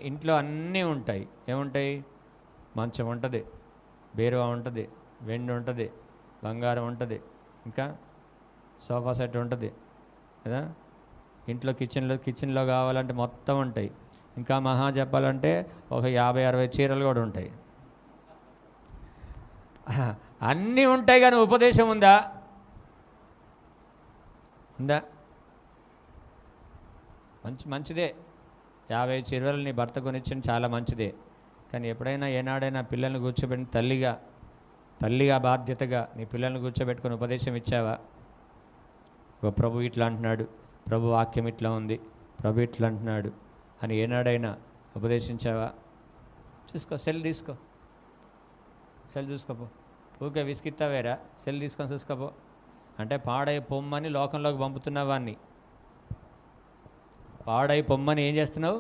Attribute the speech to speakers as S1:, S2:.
S1: ఇంట్లో అన్నీ ఉంటాయి. ఏముంటాయి? మంచం ఉంటుంది, బీరువా ఉంటుంది, వెండి ఉంటుంది, బంగారం ఉంటుంది, ఇంకా సోఫా సెట్ ఉంటుంది కదా. ఇంట్లో కిచెన్లో కావాలంటే మొత్తం ఉంటాయి. ఇంకా మహా చెప్పాలంటే ఒక 50-60 చీరలు కూడా ఉంటాయి. అన్నీ ఉంటాయి కానీ ఉపదేశం ఉందా? ఉందా? మంచిదే. 50 చీరలు నీ భర్త కొనిచ్చిన చాలా మంచిదే. కానీ ఎప్పుడైనా ఏనాడైనా పిల్లల్ని కూర్చోబెట్టి తల్లిగా బాధ్యతగా నీ పిల్లల్ని కూర్చోబెట్టుకొని ఉపదేశం ఇచ్చావా? ప్రభు ఇట్లా అంటున్నాడు, ప్రభు వాక్యం ఇట్లా ఉంది, ప్రభు ఇట్లా అంటున్నాడు అని ఏనాడైనా ఉపదేశించావా? సెల్ చూసుకోపో. ఊకే విసిగిస్తావేరా, సెల్ తీసుకొని చూసుకోపో అంటే పాడై పొమ్మని లోకంలోకి పంపుతున్నావాన్ని. పాడై పొమ్మని ఏం చేస్తున్నావు?